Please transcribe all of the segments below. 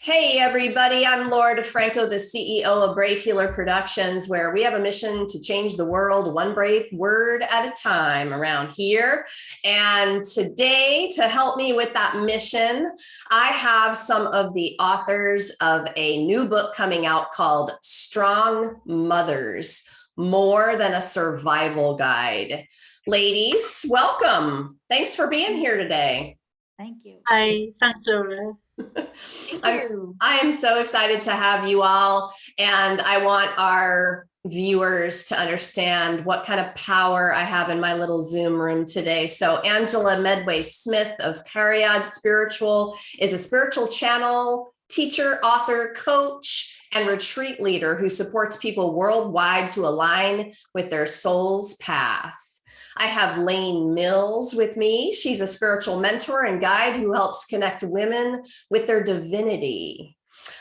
Hey, everybody, I'm Laura DeFranco, the CEO of Brave Healer Productions, where we have a mission to change the world one brave word at a time around here. And today, to help me with that mission, I have some of the authors of a new book coming out called Strong Mothers, More Than a Survival Guide. Ladies, welcome. Thanks for being here today. Thank you. Hi, thanks, Laura. I am so excited to have you all, and I want our viewers to understand what kind of power I have in my little Zoom room today. So Angela Medway Smith of Cariad Spiritual is a spiritual channel, teacher, author, coach, and retreat leader who supports people worldwide to align with their soul's path. I have Lane Mills with me. She's a spiritual mentor and guide who helps connect women with their divinity.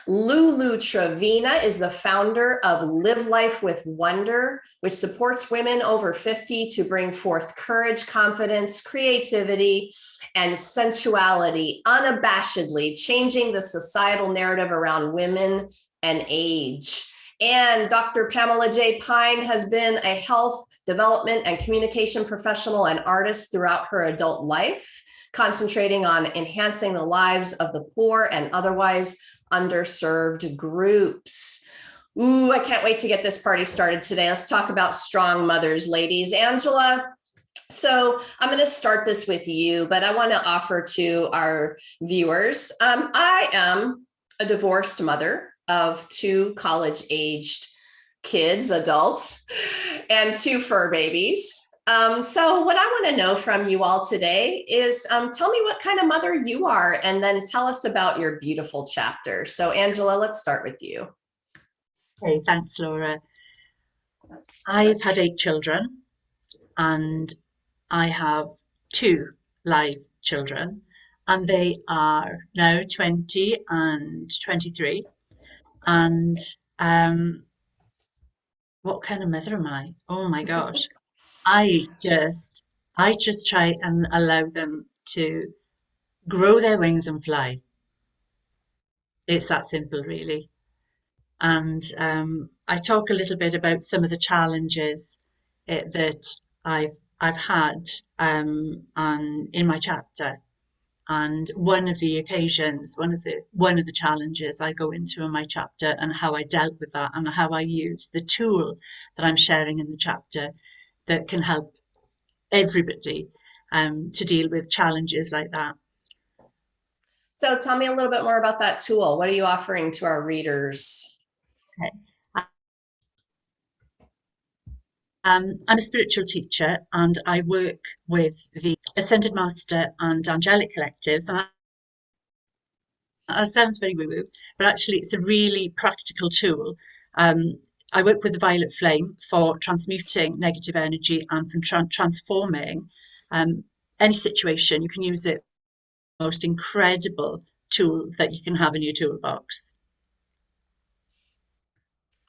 Lulu Trevina is the founder of Live Life with Wonder, which supports women over 50 to bring forth courage, confidence, creativity, and sensuality unabashedly, changing the societal narrative around women and age. And Dr. Pamela J. Pine has been a health, development, and communication professional and artist throughout her adult life, concentrating on enhancing the lives of the poor and otherwise underserved groups. Ooh, I can't wait to get this party started today. Let's talk about strong mothers, ladies. Angela, so I'm going to start this with you, but I want to offer to our viewers. I am a divorced mother of two college-aged kids, adults, and two fur babies. So what I want to know from you all today is tell me what kind of mother you are, and then tell us about your beautiful chapter. So Angela, let's start with you. Okay, thanks, Laura. I've had 8 children, and I have 2 live children, and they are now 20 and 23. And what kind of mother am I? Oh my gosh. I just try and allow them to grow their wings and fly. It's that simple, really. And I talk a little bit about some of the challenges that I've had and in my chapter. And one of the occasions, one of the challenges I go into in my chapter, and how I dealt with that, and how I use the tool that I'm sharing in the chapter that can help everybody to deal with challenges like that. So tell me a little bit more about that tool. What are you offering to our readers? Okay. I'm a spiritual teacher, and I work with the Ascended Master and Angelic Collectives. And that sounds very woo-woo, but actually it's a really practical tool. I work with the violet flame for transmuting negative energy and for transforming any situation. You can use it, most incredible tool that you can have in your toolbox.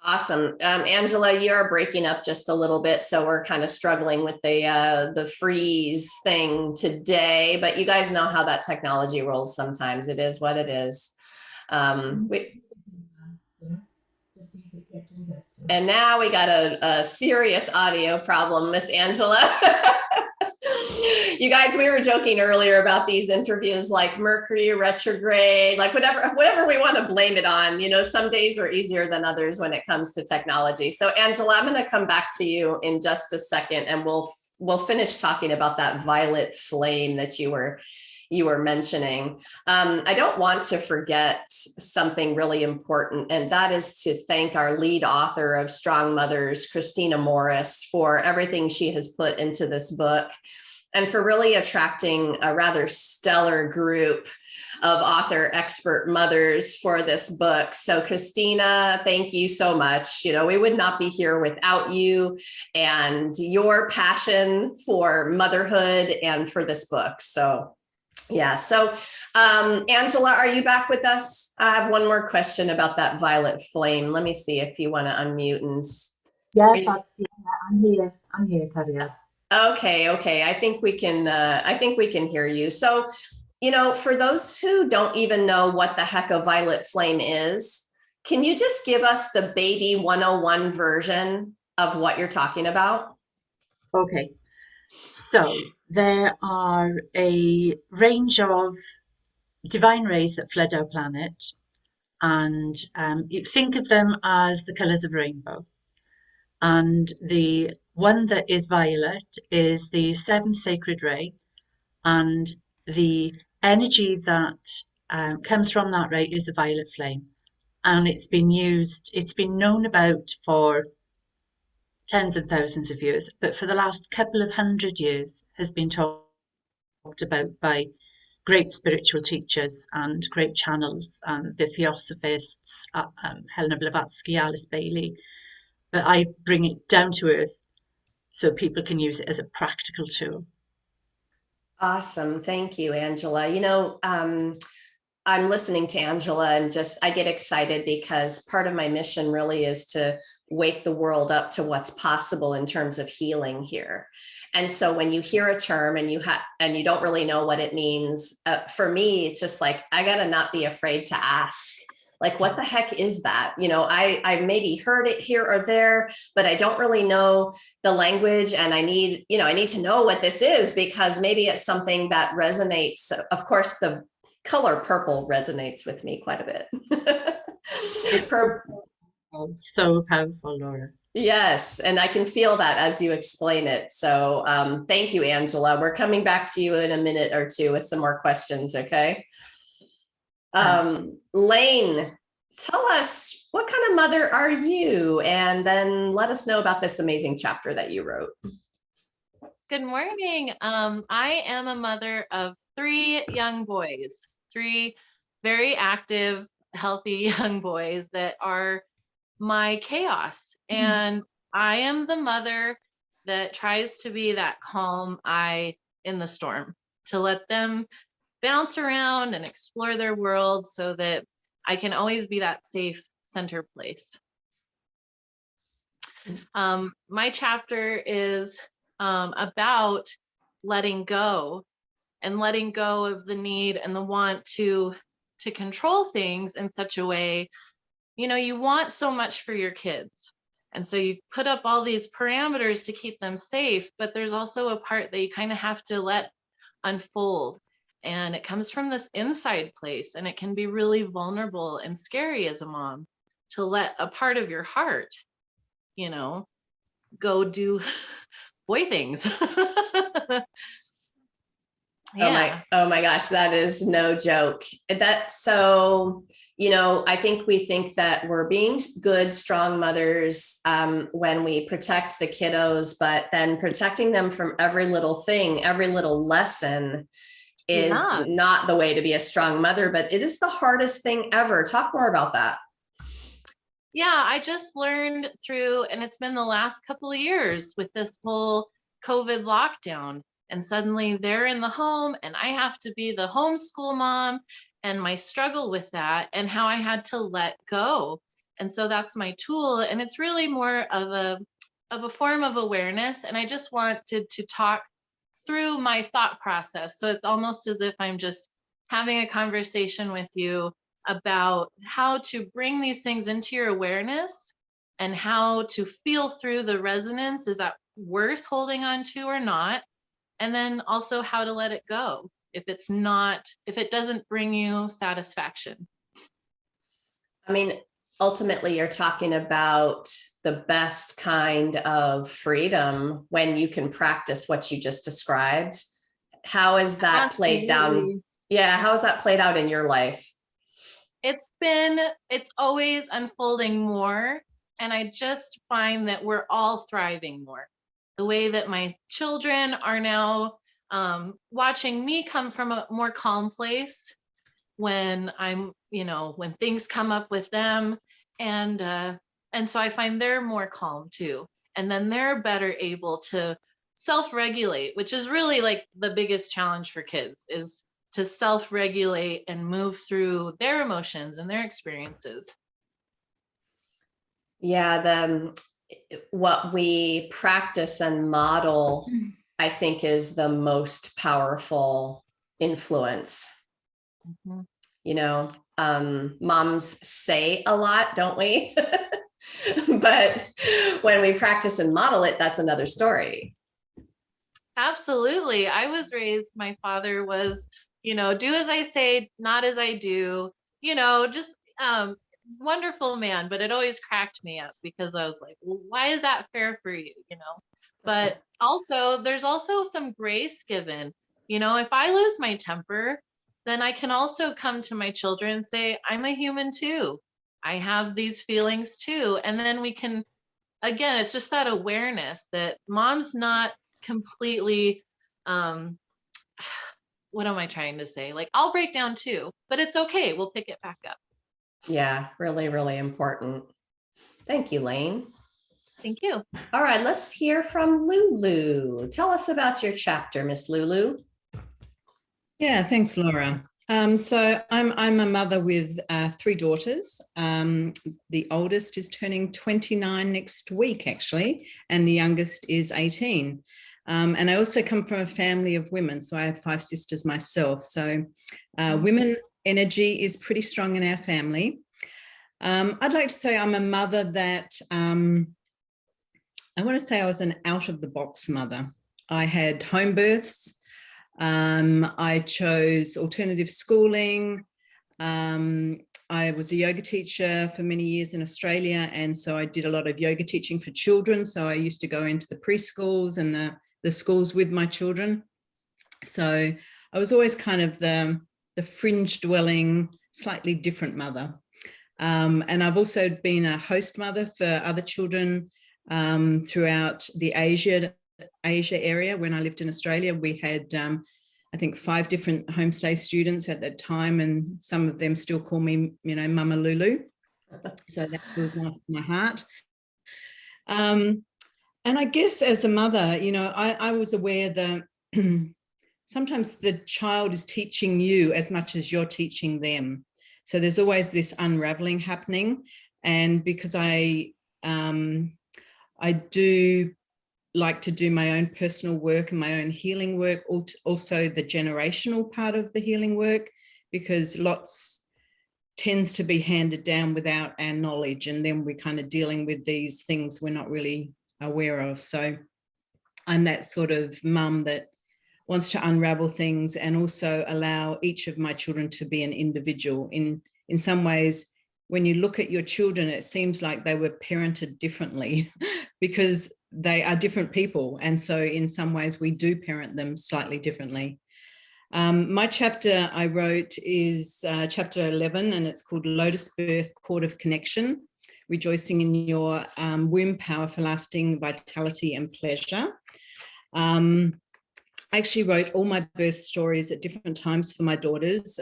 Awesome. Angela, you're breaking up just a little bit, so we're kind of struggling with the freeze thing today, but you guys know how that technology rolls sometimes. It is what it is. And now we got a serious audio problem, Miss Angela. You guys, we were joking earlier about these interviews, like Mercury retrograde, like whatever we want to blame it on. You know, some days are easier than others when it comes to technology. So Angela, I'm going to come back to you in just a second, and we'll finish talking about that violet flame that you were mentioning. I don't want to forget something really important, and that is to thank our lead author of Strong Mothers, Christina Morris, for everything she has put into this book, and for really attracting a rather stellar group of author expert mothers for this book. So Christina, thank you so much. You know, we would not be here without you and your passion for motherhood and for this book. So yeah. So Angela, are you back with us? I have one more question about that violet flame. Let me see if you want to unmute and I'm here, Cariad. Okay. I think we can hear you. So For those who don't even know what the heck a violet flame is, can you just give us the baby 101 version of what you're talking about? Okay, so there are a range of divine rays that flood our planet, and you think of them as the colours of rainbow. And the one that is violet is the seventh sacred ray, and the energy that comes from that ray is the violet flame. And it's been known about for tens of thousands of years, but for the last couple of hundred years has been talked about by great spiritual teachers and great channels, the Theosophists, Helena Blavatsky, Alice Bailey. But I bring it down to earth so people can use it as a practical tool. Awesome. Thank you, Angela. I'm listening to Angela and I get excited because part of my mission really is to wake the world up to what's possible in terms of healing here. And so when you hear a term and you don't really know what it means, for me, it's just like, I got to not be afraid to ask. Like, what the heck is that? I maybe heard it here or there, but I don't really know the language. And I need to know what this is, because maybe it's something that resonates. Of course, the color purple resonates with me quite a bit. It's so powerful, Laura. Yes, and I can feel that as you explain it. So thank you, Angela. We're coming back to you in a minute or two with some more questions, okay? Lane, tell us, what kind of mother are you? And then let us know about this amazing chapter that you wrote. Good morning. I am a mother of 3 young boys, 3 very active, healthy young boys that are my chaos. And I am the mother that tries to be that calm eye in the storm, to let them bounce around and explore their world so that I can always be that safe center place. My chapter is about letting go, and letting go of the need and the want to control things in such a way. You want so much for your kids, and so you put up all these parameters to keep them safe, but there's also a part that you kind of have to let unfold, and it comes from this inside place, and it can be really vulnerable and scary as a mom to let a part of your heart go do boy things. Yeah. Oh my gosh, that is no joke. I think we think that we're being good, strong mothers when we protect the kiddos, but then protecting them from every little thing, every little lesson is not the way to be a strong mother, but it is the hardest thing ever. Talk more about that. Yeah, I just learned through, and it's been the last couple of years with this whole COVID lockdown, and suddenly they're in the home and I have to be the homeschool mom, and my struggle with that and how I had to let go. And so that's my tool, and it's really more of a form of awareness, and I just wanted to talk through my thought process. So it's almost as if I'm just having a conversation with you about how to bring these things into your awareness and how to feel through the resonance. Is that worth holding on to or not? And then also how to let it go if it doesn't bring you satisfaction. I mean, ultimately, you're talking about the best kind of freedom when you can practice what you just described. How is that played down? Yeah, how has that played out in your life? It's always unfolding more. And I just find that we're all thriving more. The way that my children are now watching me come from a more calm place when when things come up with them. And so I find they're more calm too. And then they're better able to self-regulate, which is really like the biggest challenge for kids, is to self-regulate and move through their emotions and their experiences. Yeah, what we practice and model, I think, is the most powerful influence. Mhm. You know, moms say a lot, don't we? But when we practice and model it, that's another story. Absolutely. I was raised, my father was, do as I say, not as I do, just wonderful man, but it always cracked me up because I was like, well, why is that fair for you? But also there's also some grace given. If I lose my temper, then I can also come to my children and say, I'm a human too. I have these feelings too. And then we can, again, it's just that awareness that mom's not completely, um what am I trying to say, like, I'll break down too, but it's okay, we'll pick it back up. Yeah, really, really important. Thank you, Lane. Thank you. All right, let's hear from Lulu. Tell us about your chapter, Miss Lulu. Yeah, thanks, Laura. So I'm a mother with 3 daughters. The oldest is turning 29 next week, actually, and the youngest is 18. And I also come from a family of women, so I have 5 sisters myself. So women energy is pretty strong in our family. I'd like to say I'm a mother that I want to say I was an out-of-the-box mother. I had home births. I chose alternative schooling. I was a yoga teacher for many years in Australia, and so I did a lot of yoga teaching for children. So I used to go into the preschools and the schools with my children. So I was always kind of the fringe dwelling, slightly different mother. And I've also been a host mother for other children throughout the Asia area. When I lived in Australia, we had I think 5 different homestay students at that time, and some of them still call me, Mama Lulu. So that feels nice to my heart. And I guess as a mother, I was aware that sometimes the child is teaching you as much as you're teaching them. So there's always this unraveling happening. And because I do like to do my own personal work and my own healing work, also the generational part of the healing work, because lots tends to be handed down without our knowledge, and then we're kind of dealing with these things we're not really aware of. So I'm that sort of mum that wants to unravel things and also allow each of my children to be an individual. In some ways, when you look at your children, it seems like they were parented differently because they are different people. And so in some ways we do parent them slightly differently. My chapter I wrote is chapter 11, and it's called Lotus Birth, Cord of Connection, Rejoicing in Your Womb Power for Lasting Vitality and Pleasure. I actually wrote all my birth stories at different times for my daughters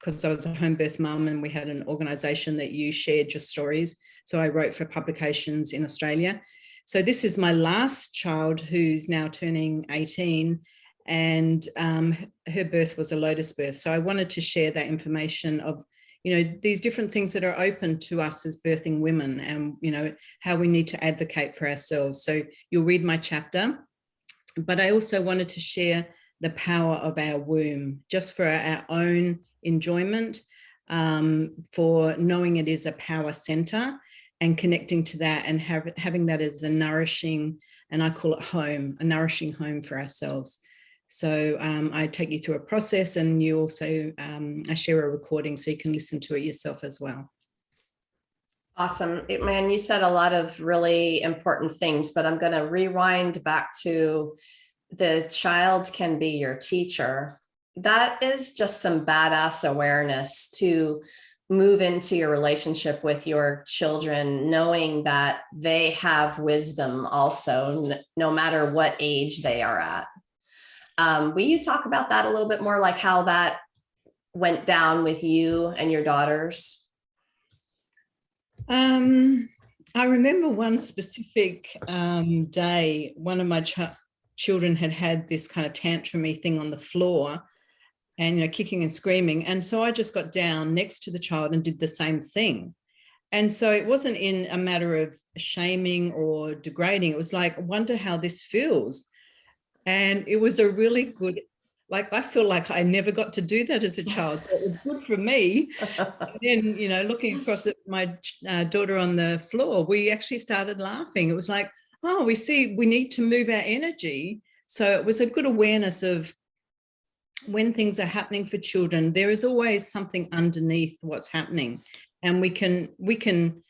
because I was a home birth mum, and we had an organisation that you shared your stories. So I wrote for publications in Australia. So this is my last child, who's now turning 18, and her birth was a lotus birth. So I wanted to share that information of, these different things that are open to us as birthing women, and, how we need to advocate for ourselves. So you'll read my chapter. But I also wanted to share the power of our womb, just for our own enjoyment, for knowing it is a power center and connecting to that, and having that as a nourishing, and I call it home, a nourishing home for ourselves. So I take you through a process, and you also, I share a recording so you can listen to it yourself as well. Awesome. Man, you said a lot of really important things, but I'm going to rewind back to the child can be your teacher. That is just some badass awareness to move into your relationship with your children, knowing that they have wisdom also, no matter what age they are at. Will you talk about that a little bit more, like how that went down with you and your daughters? I remember one specific day, one of my children had this kind of tantrumy thing on the floor, and kicking and screaming, and so I just got down next to the child and did the same thing. And so it wasn't in a matter of shaming or degrading. It was like, I wonder how this feels. And it was a really good, like, I feel like I never got to do that as a child. So it was good for me. And then, you know, looking across at my daughter on the floor, we actually started laughing. It was like, oh, we see we need to move our energy. So it was a good awareness of when things are happening for children, there is always something underneath what's happening. And we can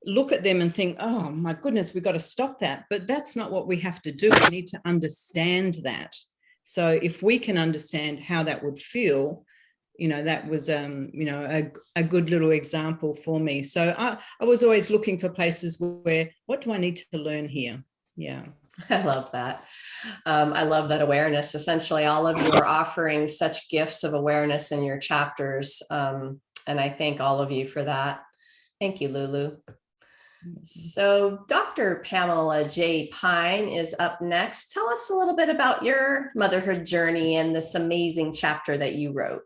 look at them and think, oh my goodness, we've got to stop that. But that's not what we have to do. We need to understand that. So if we can understand how that would feel, you know, that was, you know, a good little example for me. So I was always looking for places where, what do I need to learn here? Yeah. I love that. I love that awareness. Essentially, all of you are offering such gifts of awareness in your chapters. And I thank all of you for that. Thank you, Lulu. So Dr. Pamela J. Pine is up next. Tell us a little bit about your motherhood journey and this amazing chapter that you wrote.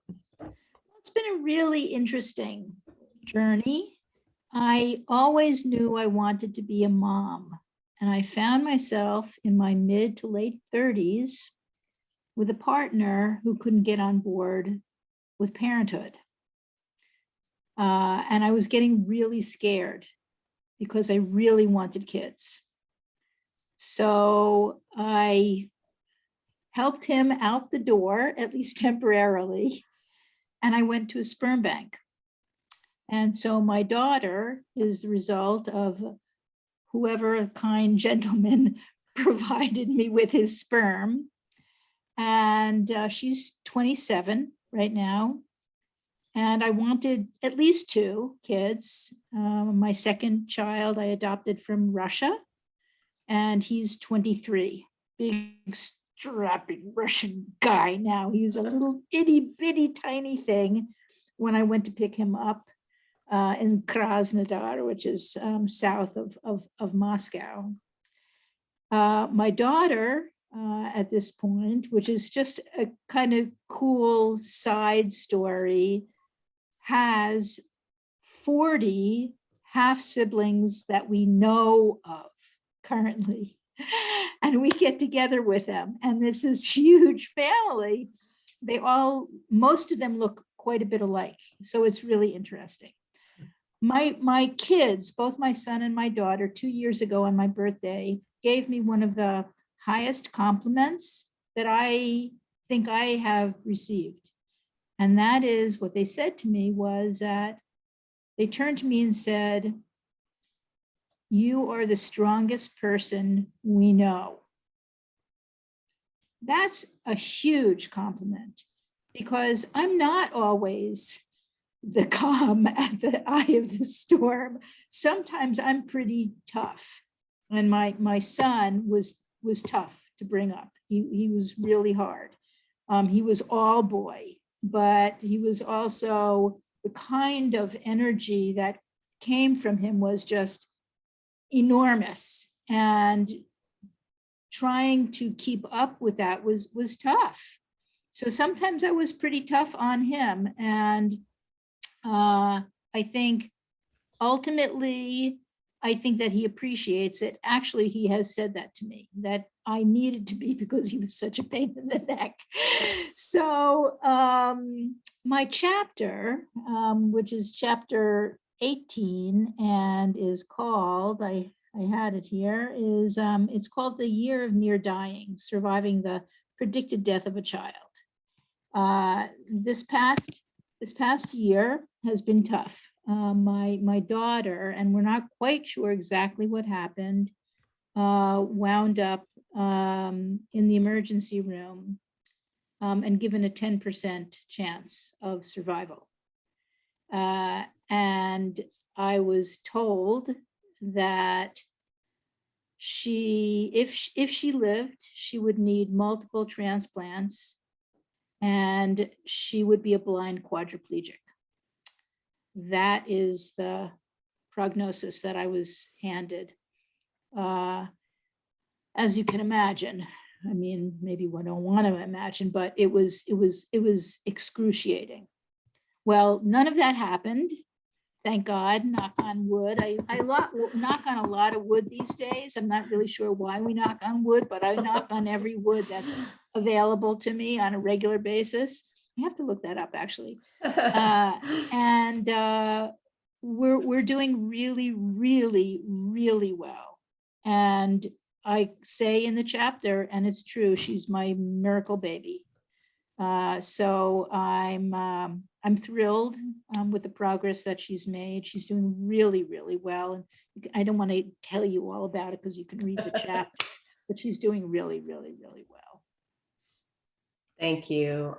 It's been a really interesting journey. I always knew I wanted to be a mom, and I found myself in my mid to late 30s with a partner who couldn't get on board with parenthood. And I was getting really scared because I really wanted kids. So I helped him out the door, at least temporarily, and I went to a sperm bank. And so my daughter is the result of whoever a kind gentleman provided me with his sperm. And she's 27 right now. And I wanted at least 2 kids. My second child I adopted from Russia, and he's 23, big strapping Russian guy now. He was a little itty bitty tiny thing when I went to pick him up in Krasnodar, which is south of Moscow. My daughter at this point, which is just a kind of cool side story, has 40 half siblings that we know of currently. And we get together with them. And this is huge family. They all, most of them look quite a bit alike. So it's really interesting. My kids, both my son and my daughter, 2 years ago on my birthday, gave me one of the highest compliments that I think I have received. And that is what they said to me was that they turned to me and said, "You are the strongest person we know." That's a huge compliment because I'm not always the calm at the eye of the storm. Sometimes I'm pretty tough. And my son was tough to bring up. He was really hard. He was all boy, but he was also the kind of energy that came from him was just enormous, and trying to keep up with that was tough. So sometimes I was pretty tough on him, and I think ultimately, I think that he appreciates it. Actually, he has said that to me, that I needed to be because he was such a pain in the neck. So my chapter, which is chapter 18 and is called, I had it here, is it's called The Year of Near Dying, Surviving the Predicted Death of a Child. This past year has been tough. My daughter, and we're not quite sure exactly what happened, wound up in the emergency room and given a 10% chance of survival. And I was told that if she lived, she would need multiple transplants and she would be a blind quadriplegic. That is the prognosis that I was handed. As you can imagine, I mean, maybe we don't want to imagine, but it was excruciating. Well, none of that happened, Thank God, knock on wood. Knock on a lot of wood these days. I'm not really sure why we knock on wood, but I knock on every wood that's available to me on a regular basis. I have to look that up, actually. And we're doing really, really, really well. And I say in the chapter, and it's true, she's my miracle baby. So I'm thrilled with the progress that she's made. She's doing really, really well. And I don't want to tell you all about it because you can read the chapter, but she's doing really, really, really well. Thank you,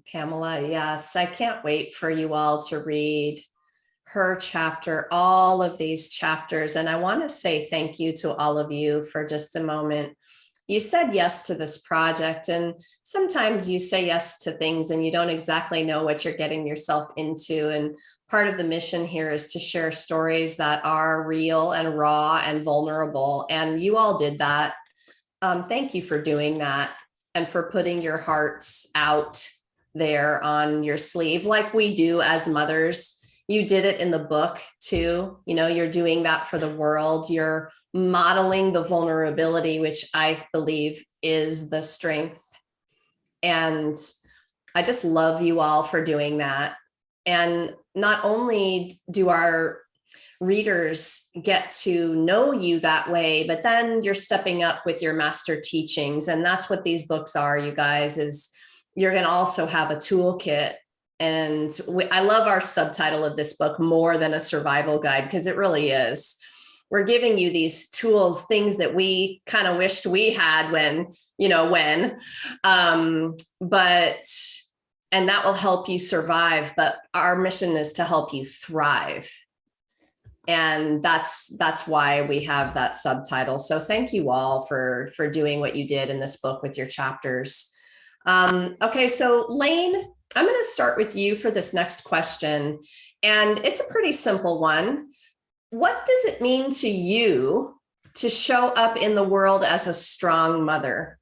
Pamela. Yes, I can't wait for you all to read her chapter, all of these chapters. And I want to say thank you to all of you for just a moment. You said yes to this project, and sometimes you say yes to things and you don't exactly know what you're getting yourself into. And part of the mission here is to share stories that are real and raw and vulnerable. And you all did that. Thank you for doing that and for putting your hearts out there on your sleeve like we do as mothers. You did it in the book too. You know, you're doing that for the world. You're modeling the vulnerability, which I believe is the strength. And I just love you all for doing that. And not only do our readers get to know you that way, but then you're stepping up with your master teachings. And that's what these books are, you guys, is you're going to also have a toolkit. And I love our subtitle of this book, More Than a Survival Guide, because it really is. We're giving you these tools, things that we kind of wished we had and that will help you survive. But our mission is to help you thrive. And that's why we have that subtitle. So thank you all for doing what you did in this book with your chapters. Okay, so Lane, I'm going to start with you for this next question. And it's a pretty simple one. What does it mean to you to show up in the world as a strong mother?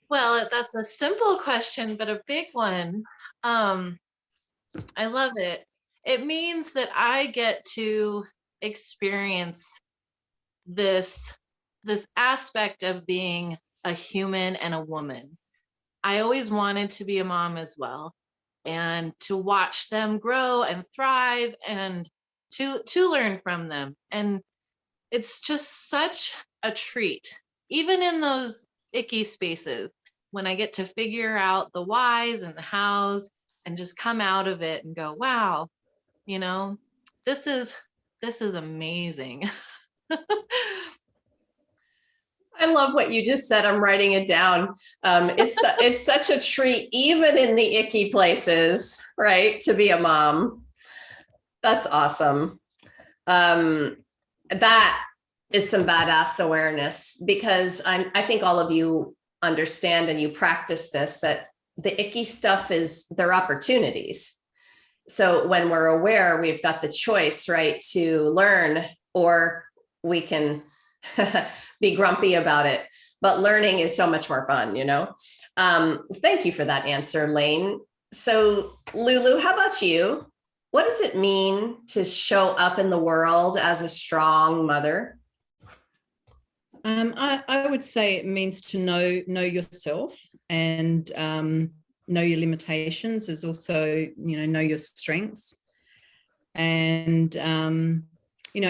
Well, that's a simple question, but a big one. I love it. It means that I get to experience this aspect of being a human and a woman. I always wanted to be a mom as well, and to watch them grow and thrive and to learn from them. And it's just such a treat, even in those icky spaces, when I get to figure out the whys and the hows and just come out of it and go, wow, you know, this is amazing. I love what you just said. I'm writing it down. It's such a treat, even in the icky places, right? To be a mom. That's awesome. That is some badass awareness, because I think all of you understand and you practice this, that the icky stuff is their opportunities. So when we're aware, we've got the choice, right, to learn, or we can be grumpy about it. But learning is so much more fun, you know? Thank you for that answer, Lane. So Lulu, how about you? What does it mean to show up in the world as a strong mother? I would say it means to know yourself and know your limitations. Is also, know your strengths. And,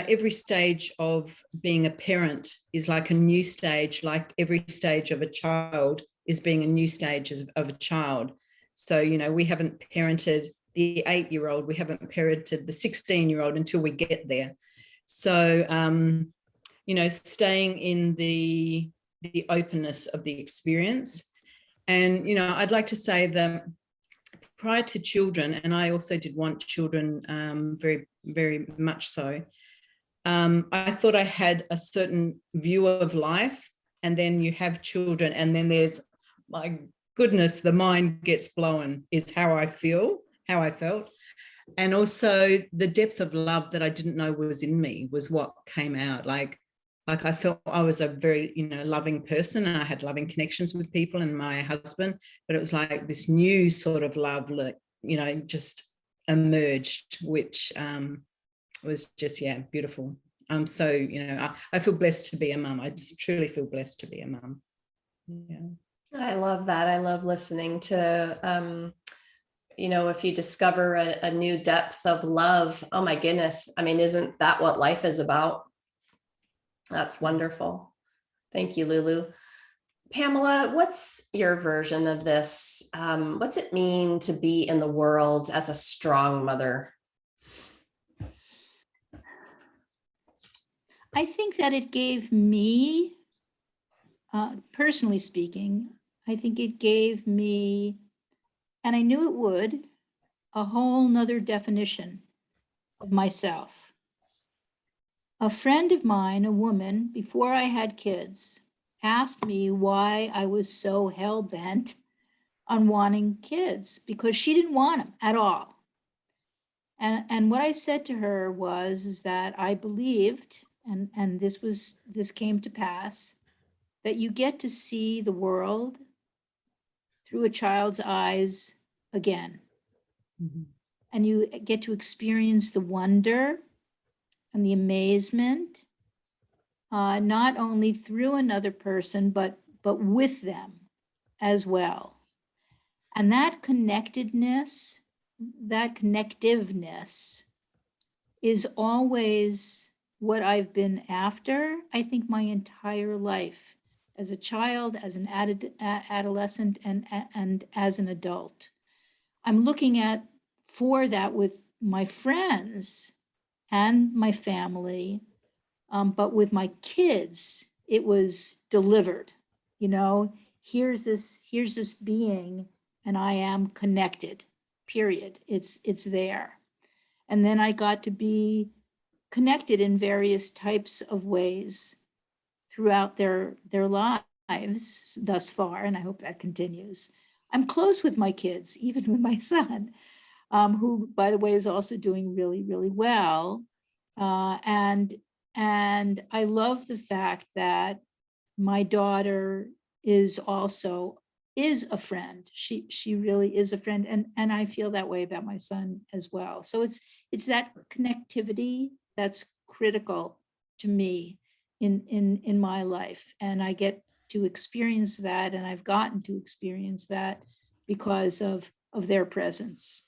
every stage of being a parent is like a new stage, like every stage of a child is being a new stage of a child. So, we haven't parented the 8-year-old, we haven't parented the 16-year-old until we get there. So, staying in the openness of the experience. And, I'd like to say that prior to children, and I also did want children very, very much so, I thought I had a certain view of life, and then you have children, and then there's, my goodness, the mind gets blown, is how I felt. And also the depth of love that I didn't know was in me was what came out. Like I felt I was a very, loving person, and I had loving connections with people and my husband, but it was like this new sort of love, just emerged, which was just, yeah, beautiful. So, I feel blessed to be a mum. I just truly feel blessed to be a mum. Yeah. I love that. I love listening to, if you discover a new depth of love, oh my goodness. I mean, isn't that what life is about? That's wonderful. Thank you, Lulu. Pamela, what's your version of this? What's it mean to be in the world as a strong mother? I think that it gave me, personally speaking, I think it gave me, and I knew it would, a whole nother definition of myself. A friend of mine, a woman, before I had kids, asked me why I was so hell-bent on wanting kids, because she didn't want them at all. And what I said to her is that I believed, and this came to pass, that you get to see the world through a child's eyes again. Mm-hmm. And you get to experience the wonder and the amazement, not only through another person, but with them as well. And that connectedness, that connectiveness is always what I've been after, I think, my entire life, as a child, as an adolescent, and as an adult. I'm looking for that with my friends and my family, but with my kids, it was delivered. Here's this being, and I am connected. Period. It's there. And then I got to be connected in various types of ways throughout their lives thus far, and I hope that continues. I'm close with my kids, even with my son, who, by the way, is also doing really, really well. And I love the fact that my daughter is a friend. She really is a friend, and I feel that way about my son as well. So it's that connectivity that's critical to me in my life, and I get to experience that, and I've gotten to experience that because of their presence.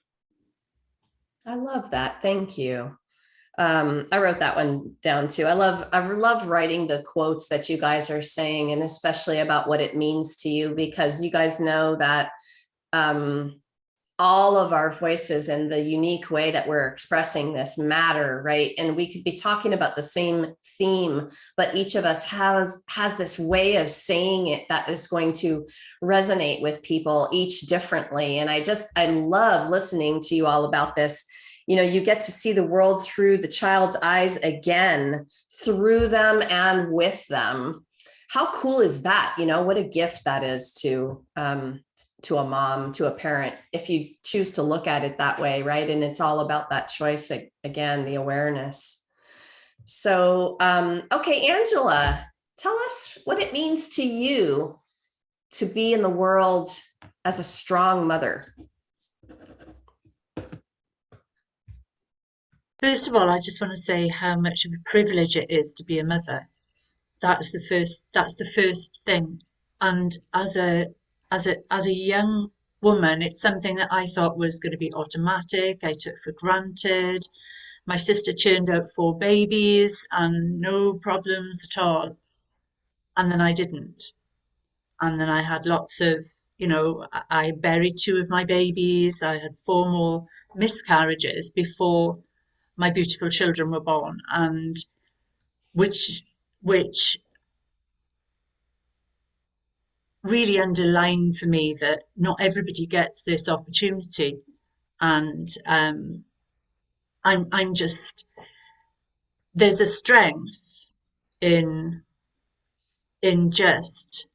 I love that. Thank you. I wrote that one down too. I love writing the quotes that you guys are saying, and especially about what it means to you, because you guys know that all of our voices and the unique way that we're expressing this matter, right? And we could be talking about the same theme, but each of us has this way of saying it that is going to resonate with people each differently. And I love listening to you all about this. You get to see the world through the child's eyes again, through them and with them. How cool is that? What a gift that is to a mom, to a parent, if you choose to look at it that way, right? And it's all about that choice, again, the awareness. So, okay, Angela, tell us what it means to you to be in the world as a strong mother. First of all, I just want to say how much of a privilege it is to be a mother. That's the first thing. And as a young woman, it's something that I thought was going to be automatic. I took for granted. My sister churned out 4 babies and no problems at all. And then I didn't. And then I had lots of, I buried 2 of my babies. I had 4 more miscarriages before my beautiful children were born, and which really underlined for me that not everybody gets this opportunity. And I'm just, there's a strength in just,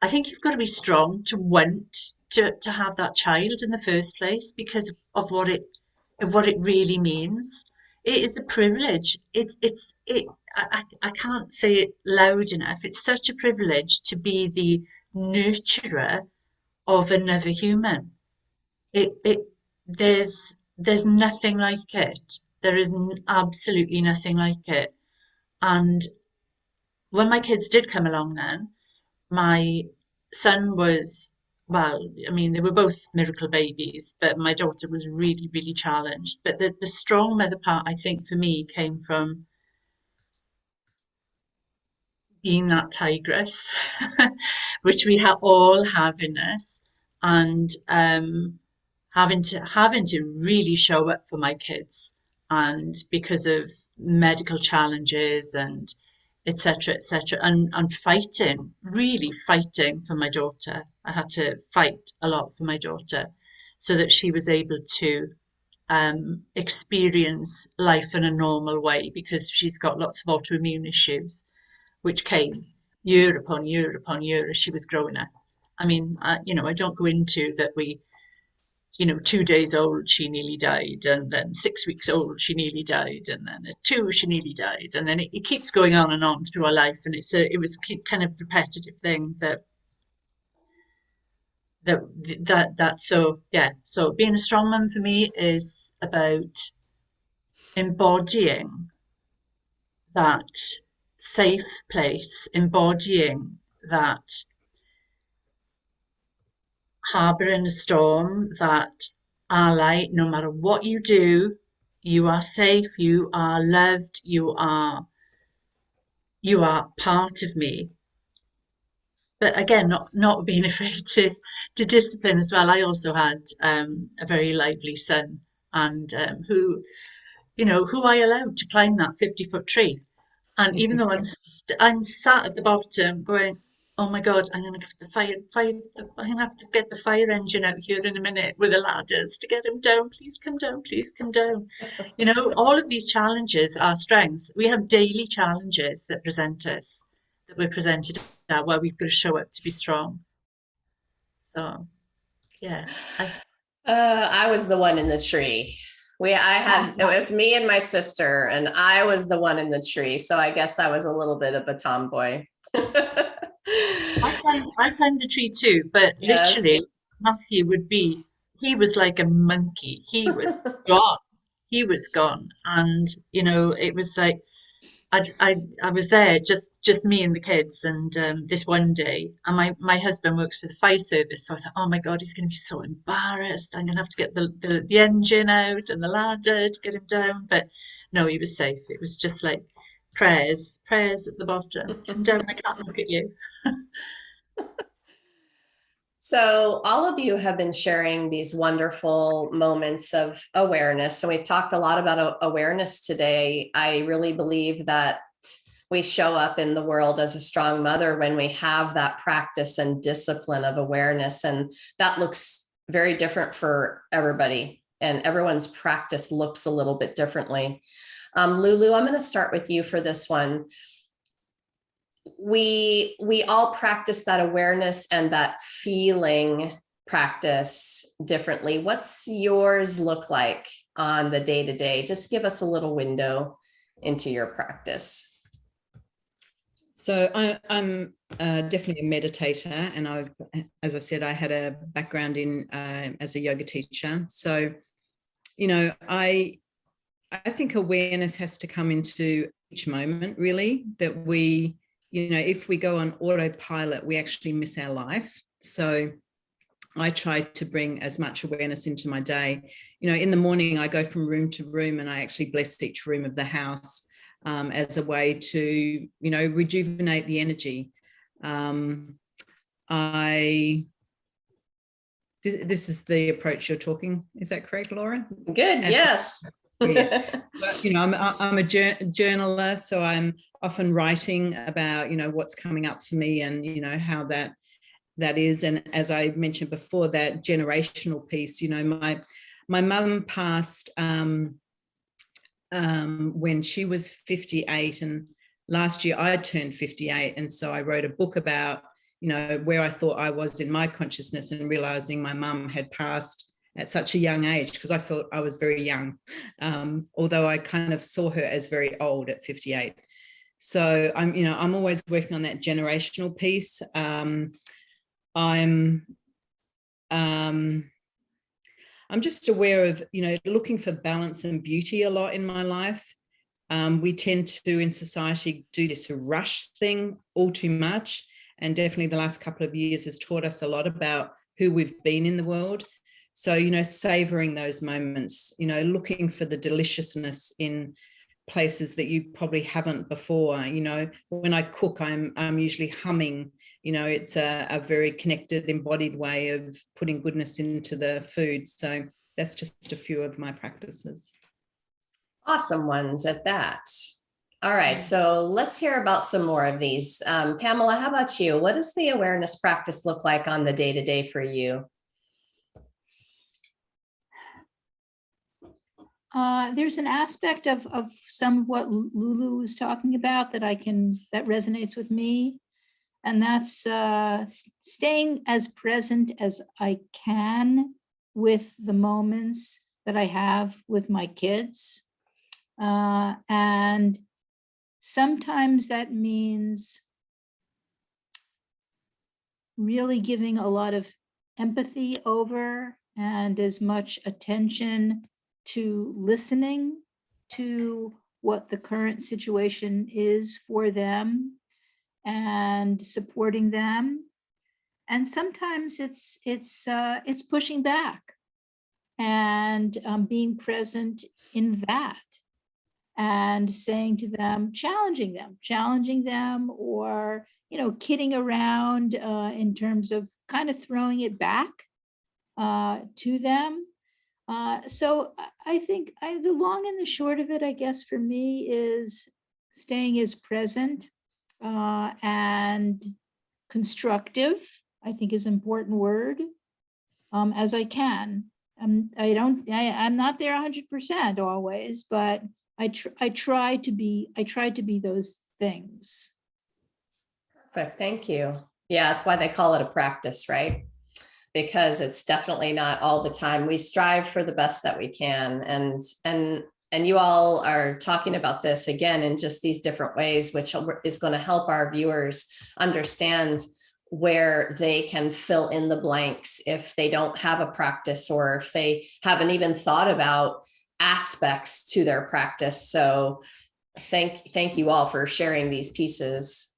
I think you've got to be strong to want to have that child in the first place, because of what it really means. It is a privilege. I can't say it loud enough. It's such a privilege to be the nurturer of another human. There's there's nothing like it. There is absolutely nothing like it. And when my kids did come along then, my son was, well, I mean, they were both miracle babies, but my daughter was really, really challenged. But the strong mother part, I think, for me came from being that tigress, which we all have in us, and having to really show up for my kids, and because of medical challenges and etc., and fighting, really fighting for my daughter. I had to fight a lot for my daughter so that she was able to experience life in a normal way, because she's got lots of autoimmune issues which came year upon year upon year as she was growing up. I mean, I don't go into that. 2 days old, she nearly died, and then 6 weeks old, she nearly died, and then at 2, she nearly died, and then it keeps going on and on through our life, and it was a kind of repetitive thing that so yeah. So being a strong mum for me is about embodying that safe place, embodying that harbour in a storm, that ally. No matter what you do, you are safe, you are loved, you are part of me. But again, not being afraid to discipline as well. I also had a very lively son, and who I allowed to climb that 50-foot tree. And even though I'm sat at the bottom going, oh my God, I'm gonna have I'm gonna have to get the fire engine out here in a minute with the ladders to get him down. Please come down, please come down. All of these challenges are strengths. We have daily challenges that present us, that we're presented at, where we've got to show up to be strong. So yeah, I was the one in the tree. It was me and my sister, and I was the one in the tree. So I guess I was a little bit of a tomboy. I climbed the tree too, but Yes. literally Matthew he was like a monkey. He was gone. He was gone. And it was like I was there, just me and the kids, and this one day, and my husband works for the fire service, so I thought, oh my God, he's going to be so embarrassed. I'm going to have to get the engine out and the ladder to get him down. But no, he was safe. It was just like prayers at the bottom. Come down, I can't look at you. So all of you have been sharing these wonderful moments of awareness. So we've talked a lot about awareness today. I really believe that we show up in the world as a strong mother when we have that practice and discipline of awareness. And that looks very different for everybody. And everyone's practice looks a little bit differently. Lulu, I'm going to start with you for this one. We all practice that awareness and that feeling practice differently. What's yours look like on the day-to-day? Just give us a little window into your practice. So I'm definitely a meditator, and as I said, I had a background in as a yoga teacher. So, I think awareness has to come into each moment, really, that we, if we go on autopilot, we actually miss our life. So I try to bring as much awareness into my day. In the morning, I go from room to room and I actually bless each room of the house as a way to, rejuvenate the energy. This is the approach you're talking. Is that correct, Laura? Good. Yes. Yeah. But, I'm a journaler, so I'm often writing about, what's coming up for me and, how that is. And as I mentioned before, that generational piece, my mum passed when she was 58, and last year I turned 58. And so I wrote a book about, where I thought I was in my consciousness, and realizing my mum had passed at such a young age, because I felt I was very young, although I kind of saw her as very old at 58. So I'm always working on that generational piece. I'm just aware of, looking for balance and beauty a lot in my life. We tend to, in society, do this rush thing all too much. And definitely the last couple of years has taught us a lot about who we've been in the world. So, savoring those moments, looking for the deliciousness in places that you probably haven't before. When I cook, I'm usually humming. It's a very connected, embodied way of putting goodness into the food. So that's just a few of my practices. Awesome ones at that. All right, so let's hear about some more of these. Pamela, how about you? What does the awareness practice look like on the day-to-day for you? There's an aspect of some of what Lulu was talking about that resonates with me. And that's staying as present as I can with the moments that I have with my kids. And sometimes that means really giving a lot of empathy over and as much attention to listening to what the current situation is for them and supporting them. And sometimes it's pushing back and being present in that and saying to them, challenging them, or kidding around in terms of kind of throwing it back to them. So I think the long and the short of it, I guess, for me is staying as present and constructive, I think is an important word, as I can. I'm not there 100% always, but I try to be those things. Perfect, thank you. Yeah, that's why they call it a practice, right? Because it's definitely not all the time. We strive for the best that we can. And you all are talking about this again in just these different ways, which is going to help our viewers understand where they can fill in the blanks if they don't have a practice or if they haven't even thought about aspects to their practice. So thank you all for sharing these pieces.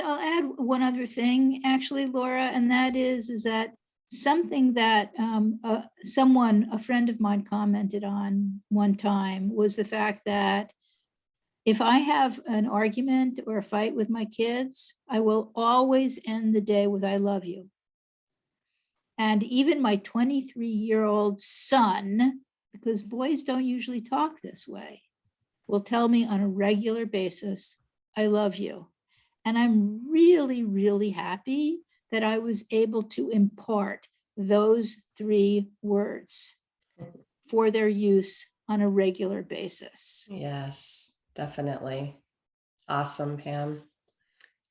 I'll add one other thing, actually, Laura, and that is that something that a friend of mine commented on one time was the fact that if I have an argument or a fight with my kids, I will always end the day with "I love you." And even my 23-year-old son, because boys don't usually talk this way, will tell me on a regular basis, "I love you." And I'm really, really happy that I was able to impart those 3 words for their use on a regular basis. Yes, definitely. Awesome, Pam.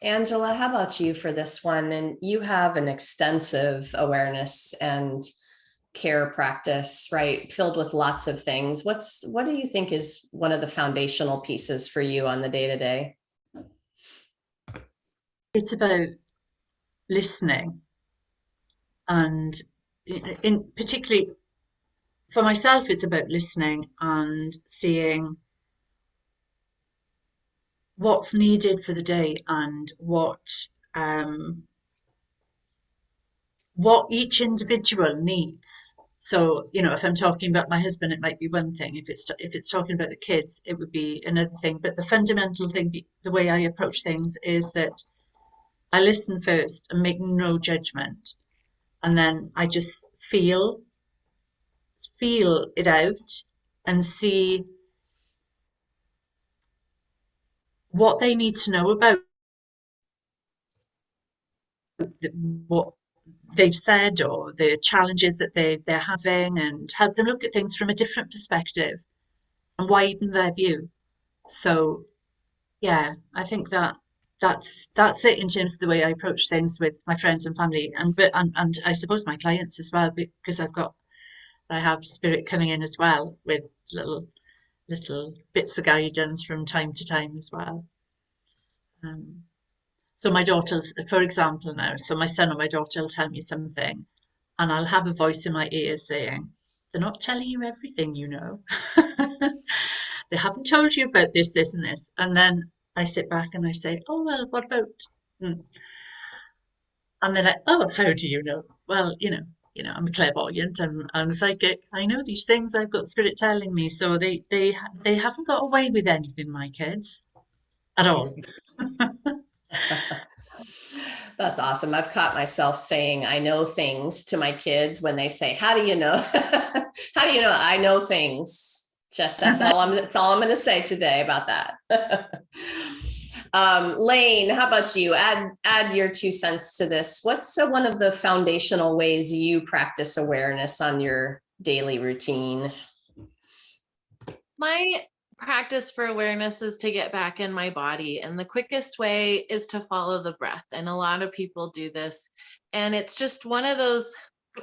Angela, how about you for this one? And you have an extensive awareness and care practice, right? Filled with lots of things. What do you think is one of the foundational pieces for you on the day-to-day? It's about listening, and in particularly for myself, it's about listening and seeing what's needed for the day and what each individual needs. So, if I'm talking about my husband, it might be one thing. If it's talking about the kids, it would be another thing. But the fundamental thing, the way I approach things, is that I listen first and make no judgment, and then I just feel it out and see what they need to know about what they've said or the challenges that they're having, and help them look at things from a different perspective and widen their view. So yeah, I think that's it in terms of the way I approach things with my friends and family, and I suppose my clients as well, because I have spirit coming in as well with little bits of guidance from time to time as well. So my daughters, for example, now, so my son or my daughter will tell me something, and I'll have a voice in my ear saying, they're not telling you everything, you know. They haven't told you about this, this, and this. And then I sit back and I say, oh, well, what about? Hmm. And they're like, oh, how do you know? Well, I'm clairvoyant, I'm psychic. I know these things. I've got spirit telling me. So they haven't got away with anything, my kids, at all. That's awesome. I've caught myself saying I know things to my kids when they say, how do you know? How do you know? I know things. Just that's all I'm going to say today about that. Lane, how about you? Add your 2 cents to this. What's one of the foundational ways you practice awareness on your daily routine? My practice for awareness is to get back in my body. And the quickest way is to follow the breath. And a lot of people do this. And it's just one of those,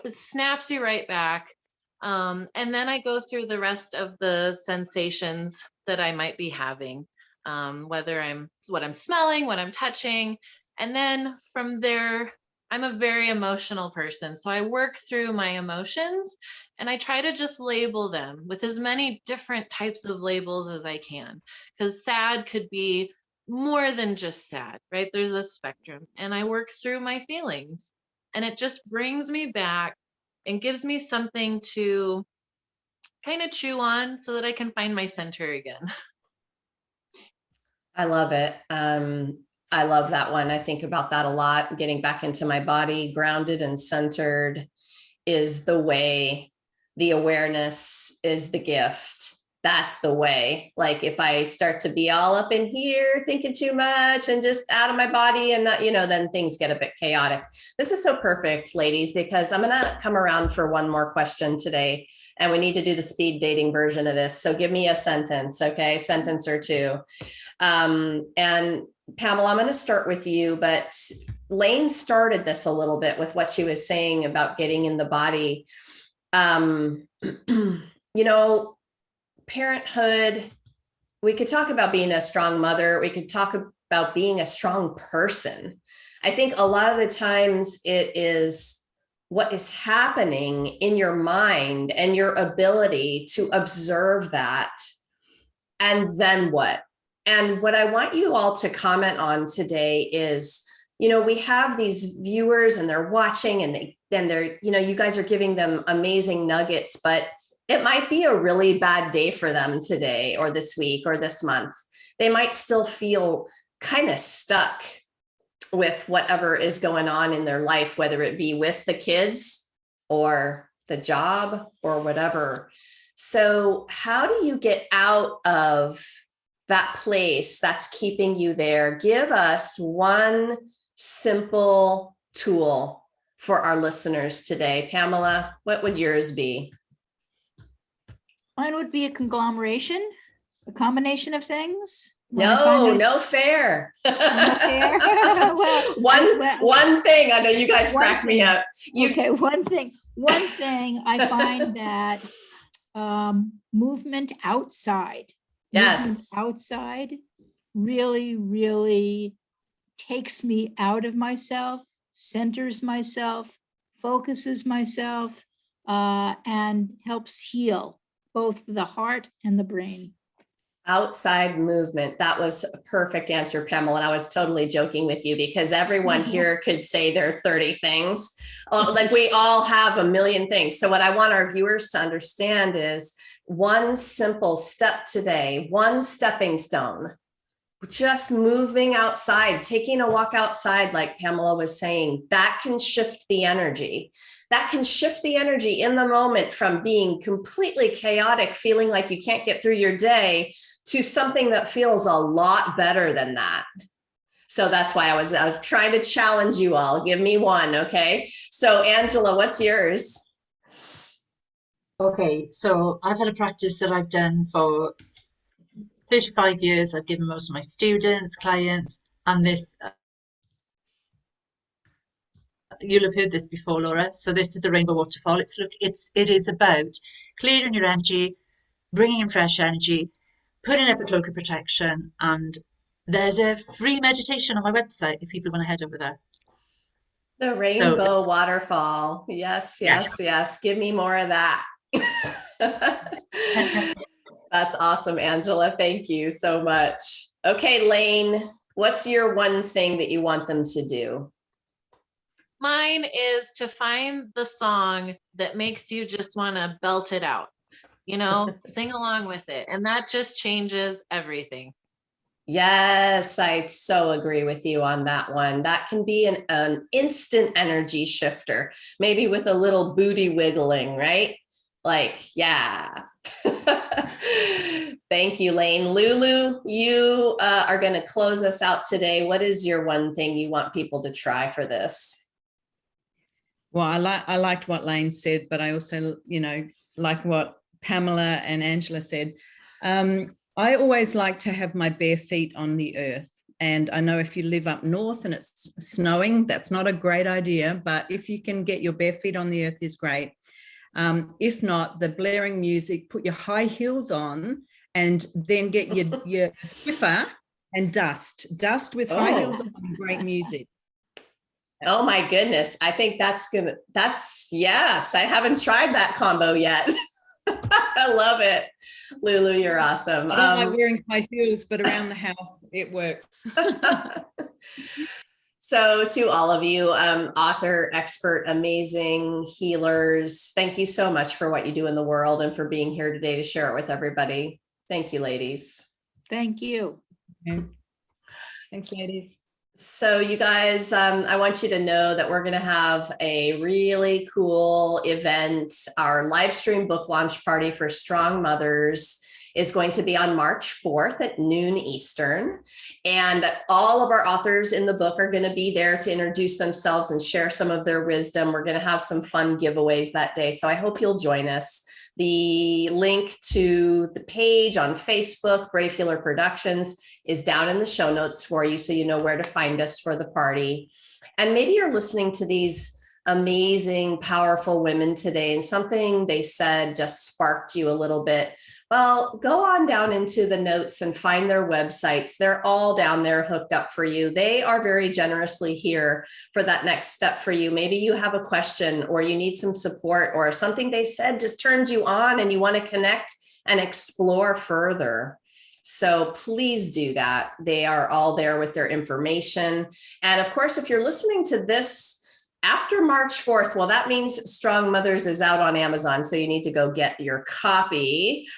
it snaps you right back. And then I go through the rest of the sensations that I might be having, whether what I'm smelling, what I'm touching. And then from there, I'm a very emotional person. So I work through my emotions and I try to just label them with as many different types of labels as I can, because sad could be more than just sad, right? There's a spectrum, and I work through my feelings, and it just brings me back and gives me something to kind of chew on so that I can find my center again. I love it. I love that one. I think about that a lot. Getting back into my body, grounded and centered is the way. The awareness is the gift. That's the way. Like if I start to be all up in here thinking too much and just out of my body and not, then things get a bit chaotic. This is so perfect, ladies, because I'm going to come around for one more question today, and we need to do the speed dating version of this. So give me a sentence, okay? Sentence or 2. And Pamela, I'm going to start with you, but Lane started this a little bit with what she was saying about getting in the body. Parenthood, we could talk about being a strong mother. We could talk about being a strong person. I think a lot of the times it is what is happening in your mind and your ability to observe that. And then what? And what I want you all to comment on today is, we have these viewers and they're watching and they're, you guys are giving them amazing nuggets, but it might be a really bad day for them today or this week or this month. They might still feel kind of stuck with whatever is going on in their life, whether it be with the kids or the job or whatever. So how do you get out of that place that's keeping you there? Give us one simple tool for our listeners today. Pamela, what would yours be? Mine would be a combination of things. No fair. No fair. Well, one thing. I know you guys crack me up. Okay, one thing. I find that movement outside. Yes. Movement outside really, really takes me out of myself, centers myself, focuses myself, and helps heal both the heart and the brain. Outside movement. That was a perfect answer, Pamela. And I was totally joking with you because everyone here could say their 30 things. Like we all have a million things. So what I want our viewers to understand is one simple step today, one stepping stone, just moving outside, taking a walk outside, like Pamela was saying, that can shift the energy. That can shift the energy in the moment from being completely chaotic, feeling like you can't get through your day, to something that feels a lot better than that. So that's why I was trying to challenge you all. Give me one, okay? So Angela, what's yours? Okay, so I've had a practice that I've done for 35 years. I've given most of my students, clients, and this, you'll have heard this before, Laura. So this is the rainbow waterfall. It is about clearing your energy, bringing in fresh energy, putting up a cloak of protection. And there's a free meditation on my website if people want to head over there. The rainbow waterfall. Yes. Give me more of that. That's awesome, Angela. Thank you so much. Okay, Lane, what's your one thing that you want them to do? Mine is to find the song that makes you just want to belt it out, sing along with it. And that just changes everything. Yes, I so agree with you on that one. That can be an instant energy shifter, maybe with a little booty wiggling, right? Like, yeah. Thank you, Lane. Lulu, you are going to close us out today. What is your one thing you want people to try for this? Well, I liked what Lane said, but I also, like what Pamela and Angela said. I always like to have my bare feet on the earth. And I know if you live up north and it's snowing, that's not a great idea. But if you can get your bare feet on the earth is great. If not, the blaring music, put your high heels on and then get your Swiffer and dust with high heels on and great music. Oh my goodness. I think yes, I haven't tried that combo yet. I love it. Lulu, you're awesome. I don't like wearing high heels, but around the house, it works. So to all of you, author, expert, amazing healers, thank you so much for what you do in the world and for being here today to share it with everybody. Thank you, ladies. Thank you. Okay. Thanks, ladies. So you guys, I want you to know that we're going to have a really cool event. Our live stream book launch party for Strong Mothers is going to be on March 4th at noon Eastern. And all of our authors in the book are going to be there to introduce themselves and share some of their wisdom. We're going to have some fun giveaways that day. So I hope you'll join us. The link to the page on Facebook, Brave Healer Productions, is down in the show notes for you, so you know where to find us for the party. And maybe you're listening to these amazing, powerful women today, and something they said just sparked you a little bit. Well, go on down into the notes and find their websites. They're all down there hooked up for you. They are very generously here for that next step for you. Maybe you have a question or you need some support or something they said just turned you on and you want to connect and explore further. So please do that. They are all there with their information. And of course, if you're listening to this after March 4th, well, that means Strong Mothers is out on Amazon. So you need to go get your copy.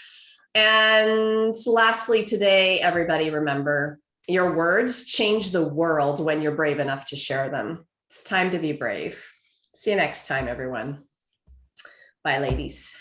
And lastly, today, everybody remember, your words change the world when you're brave enough to share them. It's time to be brave. See you next time, everyone. Bye, ladies.